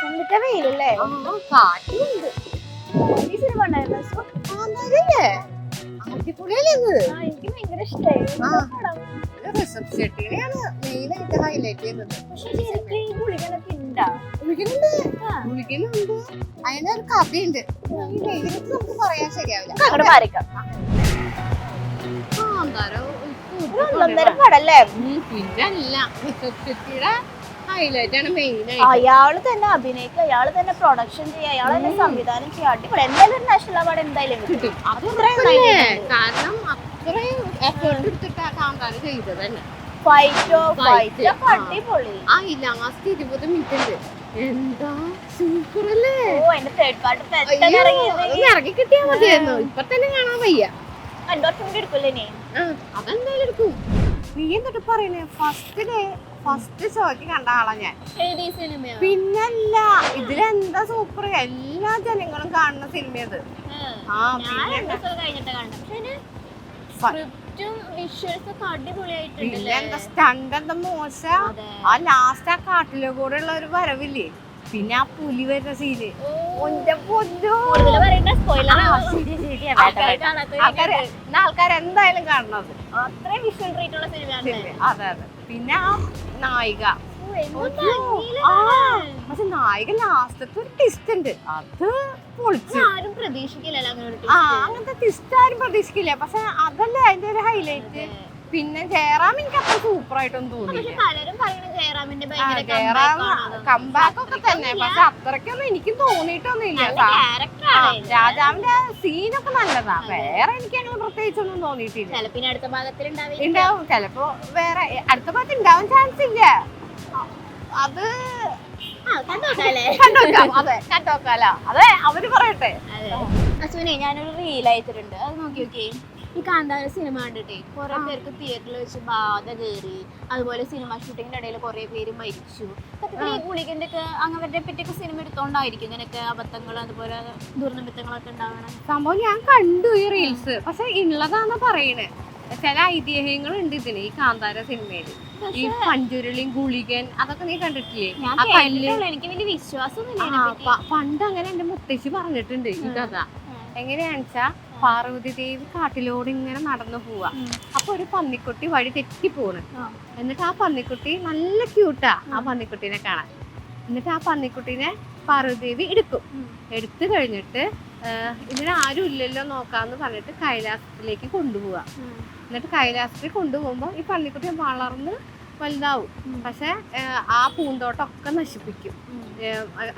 എന്നിട്ട് വെയിലല്ലേ കാറ്റുണ്ട്. ഈ സിനിമ ഉണ്ടായിരുന്നു അടിപൊളിയല്ലേ ഇത്? എനിക്ക് ഭയങ്കര ഇഷ്ടമായി റിസപ്ഷൻ ഷെട്ടിനെയാണ് മെയിനായിട്ട് ഹൈലൈറ്റ് ചെയ്യുന്നത്. പക്ഷെ ശരിക്കും ഈ ഗുളികനൊക്കെ ഉണ്ടാ ഗുളികനുണ്ട്, അതിനൊരു കഥയുണ്ട്. ഈ മെയിനായിട്ട് നമുക്ക് പറയാൻ ശരിയാവില്ല. അങ്ങോട്ട് മാറിക്കാം കാന്താരം ഒന്നൊന്നര പടല്ലേ പിന്നല്ല, റിസപ്ഷൻ ഷെട്ടിയുടെ ഹൈലൈറ്റ് ആണ് മെയിനായിട്ട്. അയാള് തന്നെ അഭിനയിക്കുക, അയാള് തന്നെ പ്രൊഡക്ഷൻ ചെയ്യുക, അയാൾ തന്നെ സംവിധാനം ചെയ്യുക. അടിപൊളി. എന്തായാലും ഒരു നാഷണൽ അവാർഡ് എന്തായാലും കിട്ടും. കാരണം അത്രയും എഫേർട്ട് എടുത്തിട്ട് ആ കാന്താരം ചെയ്തത് തന്നെ. അടിപൊളി. ആ ലാസ്റ്റ് 20 മിനിറ്റ് ഉണ്ട്, എന്താ സൂപ്പർ അല്ലേ? ഓ എന്റെ തേർഡ് പാർട്ട് ഇറങ്ങി കിട്ടിയാ മതിയായിരുന്നു. ഇപ്പൊ തന്നെ കാണാൻ വയ്യ. എടുക്കില്ലേ നീ? അതെന്തായാലും എടുക്കും. നീ എന്നിട്ട് പറയുന്നേ ഫസ്റ്റ് ഷോയ്ക്ക് കണ്ട ആളാ ഞാൻ. പിന്നല്ല, ഇതിലെന്താ സൂപ്പർ, എല്ലാ ജനങ്ങളും കാണുന്ന സിനിമയത്. പിന്നെന്താ സ്റ്റണ്ട് എന്താ മോശം. ആ ലാസ്റ്റ് ആ കാട്ടിലെ കൂടെ ഉള്ള ഒരു വരവില്ലേ, പിന്നെ ആ പുലി വരുന്ന സീന്, ആൾക്കാർ എന്തായാലും കാണണത്. അത്രയും വിഷ്വൽ ട്രീറ്റ് ഉള്ള സിനിമയാണ്. അതെ അതെ. പിന്നെ ആ നായിക, പക്ഷെ നായിക ലാസ്റ്റത്തെ ഒരു ട്വിസ്റ്റ് ഉണ്ട്, അത് പൊളിച്ചു. ആരും പ്രതീക്ഷിക്കില്ലല്ലോ അങ്ങനത്തെ ട്വിസ്റ്റ് ആരും പ്രതീക്ഷിക്കില്ല. പക്ഷെ അതല്ലേ അതിന്റെ ഒരു ഹൈലൈറ്റ്. പിന്നെ ജയറാം എനിക്ക് അത്ര സൂപ്പർ ആയിട്ടൊന്നും തോന്നിയില്ല. കംബാക്ക് ഒക്കെ തന്നെ, പക്ഷെ അത്രയ്ക്കൊന്നും എനിക്കും തോന്നിയിട്ടൊന്നുമില്ല. രാജാവിന്റെ സീനൊക്കെ നല്ലതാ, വേറെ എനിക്ക് അങ്ങനെ പ്രത്യേകിച്ചൊന്നും തോന്നിയിട്ടില്ല. ഉണ്ടാവും ചിലപ്പോ, വേറെ അടുത്ത ഭാഗത്ത് ഉണ്ടാവാൻ ചാൻസ് ഇല്ല. അത് കണ്ടോക്കാലോ, അതെ അവര് പറയട്ടെ. അശ്വിനെ ഞാനൊരു റീൽ അയച്ചിട്ടുണ്ട്, അത് നോക്കി നോക്കി. ഈ കാന്താര സിനിമ കണ്ടിട്ടേ കുറെ പേർക്ക് തിയേറ്ററിൽ വെച്ച് ബാധ കയറി, അതുപോലെ സിനിമ ഷൂട്ടിങ്ങിന്റെ ഇടയിൽ കുറെ പേര് മരിച്ചു. സത്യത്തിൽ ഈ ഗുളികന്റെ ഒക്കെ അങ്ങവരുടെ പറ്റിയൊക്കെ സിനിമ എടുത്തോണ്ടായിരിക്കും ഇങ്ങനെയൊക്കെ അബദ്ധങ്ങൾ അതുപോലെ ദുർനിമിത്തങ്ങളൊക്കെ ഉണ്ടാവണം. സംഭവം ഞാൻ കണ്ടു ഈ റീൽസ്, പക്ഷെ ഉള്ളതാന്ന് പറയണേ. ചില ഐതിഹ്യങ്ങളുണ്ട് ഇതിന്, ഈ കാന്താര സിനിമയില്. ഈ പഞ്ചുരുളിയും ഗുളികൻ അതൊക്കെ നീ കണ്ടിട്ടില്ലേ? എനിക്ക് വലിയ വിശ്വാസം പണ്ട് അങ്ങനെ എന്റെ മുത്തശ്ശി പറഞ്ഞിട്ടുണ്ട് ഈ കഥ. എങ്ങനെയാണെന്ന് വെച്ചാ, പാർവതി ദേവി കാട്ടിലൂടെ ഇങ്ങനെ നടന്നു പോവാ. അപ്പൊ ഒരു പന്നിക്കുട്ടി വഴി തെറ്റി പോണ്. എന്നിട്ട് ആ പന്നിക്കുട്ടി നല്ല ക്യൂട്ടാ ആ പന്നിക്കുട്ടീനെ കാണാൻ. എന്നിട്ട് ആ പന്നിക്കുട്ടീനെ പാർവതി ദേവി എടുത്തു കഴിഞ്ഞിട്ട് ഇതിന് ആരും ഇല്ലല്ലോ നോക്കാന്ന് പറഞ്ഞിട്ട് കൈലാസത്തിലേക്ക് കൊണ്ടുപോവാ. എന്നിട്ട് കൈലാസത്തിൽ കൊണ്ടുപോകുമ്പോ ഈ പന്നിക്കുട്ടി വളർന്ന് വലുതാവും. പക്ഷെ ആ പൂന്തോട്ടമൊക്കെ നശിപ്പിക്കും,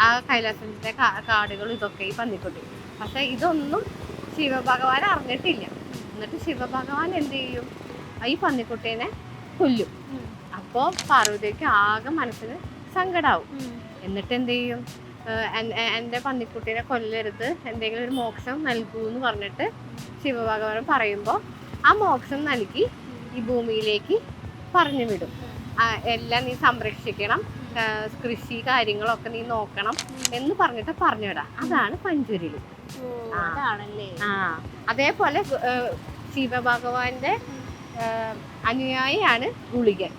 ആ കൈലാസത്തിന്റെ കാടുകളും ഇതൊക്കെ ഈ പന്നിക്കുട്ടി. പക്ഷെ ഇതൊന്നും ശിവഭഗവാൻ അറിഞ്ഞിട്ടില്ല. എന്നിട്ട് ശിവഭഗവാൻ എന്ത് ചെയ്യും, ഈ പന്നിക്കുട്ടീനെ കൊല്ലും. അപ്പോ പാർവതിക്ക് ആകെ മനസ്സിന് സങ്കടാവും. എന്നിട്ട് എന്ത് ചെയ്യും, എൻ്റെ പന്നിക്കുട്ടീനെ കൊല്ലരുത്, എന്തെങ്കിലും ഒരു മോക്ഷം നൽകൂ എന്ന് പറഞ്ഞിട്ട് ശിവഭഗവാൻ പറയുമ്പോൾ ആ മോക്ഷം നൽകി ഈ ഭൂമിയിലേക്ക് പറഞ്ഞു വിടും. എല്ലാം നീ സംരക്ഷിക്കണം, കൃഷി കാര്യങ്ങളൊക്കെ നീ നോക്കണം എന്ന് പറഞ്ഞിട്ട് പറഞ്ഞുവിടാം. അതാണ് പഞ്ചുരുളി. അതേപോലെ ശിവഭഗവാന്റെ അനുയായിയാണ് ഗുളികൻ.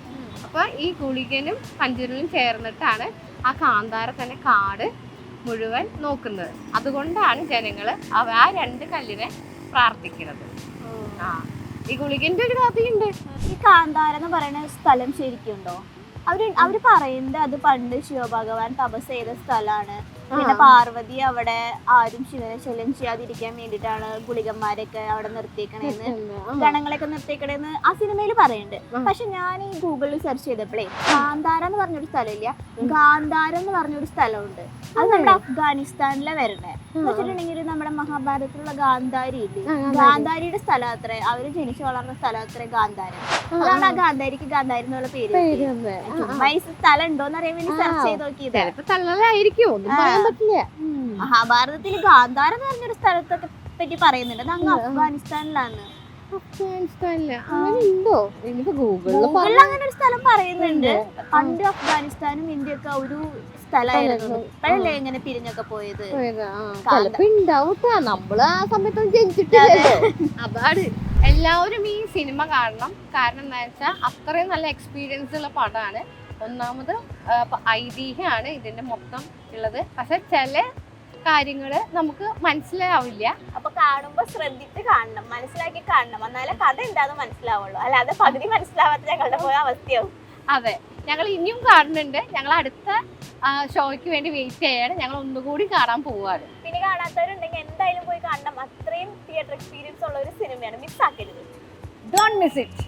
അപ്പൊ ഈ ഗുളികനും പഞ്ചുരുളിയും ചേർന്നിട്ടാണ് ആ കാന്താര തന്നെ കാട് മുഴുവൻ നോക്കുന്നത്. അതുകൊണ്ടാണ് ജനങ്ങള് ആ രണ്ട് കല്ലിനെ പ്രാർത്ഥിക്കുന്നത്. ഈ ഗുളികന്റെ ഒരു കഥയുണ്ട്. ഈ കാന്താര എന്ന് പറയുന്ന സ്ഥലം ശരിക്കും ഉണ്ടോ? അവര് പറയുന്നത് അത് പണ്ട് ശിവഭഗവാൻ തപസ് ചെയ്ത സ്ഥലമാണ്. പിന്നെ പാർവതി അവിടെ ആരും ശിവനെ ശല്യം ചെയ്യാതിരിക്കാൻ വേണ്ടിയിട്ടാണ് ഗുളികന്മാരൊക്കെ അവിടെ നിർത്തിയേക്കണേന്ന്, ഗണങ്ങളൊക്കെ നിർത്തിയേക്കണേന്ന് ആ സിനിമയിൽ പറയുന്നുണ്ട്. പക്ഷെ ഞാൻ ഈ ഗൂഗിളിൽ സെർച്ച് ചെയ്തപ്പോഴേ കാന്താര എന്ന് പറഞ്ഞൊരു സ്ഥലമില്ല, ഗാന്ധാര എന്ന് പറഞ്ഞൊരു സ്ഥലമുണ്ട്. അത് നമ്മുടെ അഫ്ഗാനിസ്ഥാനിലെ വരണേ. എന്ന് വെച്ചിട്ടുണ്ടെങ്കിൽ നമ്മുടെ മഹാഭാരതത്തിലുള്ള ഗാന്ധാരി ഇല്ലേ, ഗാന്ധാരിയുടെ സ്ഥലം അത്രേ, അവര് ജനിച്ചു വളർന്ന സ്ഥലം അത്രേ ഗാന്ധാരം. അതാണ് ആ ഗാന്ധാരിക്ക് ഗാന്ധാരി എന്നുള്ള പേര്. സ്ഥലം ഉണ്ടോന്ന് അറിയാൻ വേണ്ടി സെർച്ച് ചെയ്ത് നോക്കിയത്. മഹാഭാരതത്തിൽ ഗാന്ധാര എന്ന് പറഞ്ഞൊരു സ്ഥലത്തെ പറ്റി പറയുന്നുണ്ട്, അത് അങ്ങ് അഫ്ഗാനിസ്ഥാനിലാണ്. ഗൂഗിളിൽ അങ്ങനെ ഒരു സ്ഥലം പറയുന്നുണ്ട്. പണ്ട് അഫ്ഗാനിസ്ഥാനും ഇന്ത്യയൊക്കെ ഒരു സ്ഥലമായിരുന്നു. ഇപ്പോഴല്ലേ ഇങ്ങനെ പിരിഞ്ഞൊക്കെ പോയത്. നമ്മള് ആ സമയത്തൊന്നും ജനിച്ചിട്ടില്ലല്ലോ. അതാണ് എല്ലാവരും ഈ സിനിമ കാണണം. കാരണം എന്താ വെച്ചാൽ അത്രയും നല്ല എക്സ്പീരിയൻസ് ഉള്ള പടമാണ്. ഒന്നാമത് ഐതിഹ്യമാണ് ഇതിന്റെ മൊത്തം ഉള്ളത്. പക്ഷെ ചില കാര്യങ്ങള് നമുക്ക് മനസ്സിലാവില്ല. അപ്പൊ കാണുമ്പോ ശ്രദ്ധിച്ച് കാണണം, മനസ്സിലാക്കി കാണണം, എന്നാലേ കഥ എന്താന്ന് മനസ്സിലാവുള്ളൂ. അല്ലാതെ പകുതി മനസ്സിലാവാത്ത ഞങ്ങളുടെ പോയ അവസ്ഥയാവും. അതെ, ഞങ്ങൾ ഇനിയും കാണുന്നുണ്ട്. ഞങ്ങൾ അടുത്ത ഷോയ്ക്ക് വേണ്ടി വെയിറ്റ് ചെയ്യാണ്. ഞങ്ങൾ ഒന്നുകൂടി കാണാൻ പോവാണ്. പിന്നെ കാണാത്തവരുണ്ടെങ്കിൽ എന്തായാലും പോയി കാണണം. അത്രയും തിയേറ്റർ എക്സ്പീരിയൻസ് ഉള്ള ഒരു സിനിമയാണ്. മിസ് ആക്കരുത്. Don't miss it.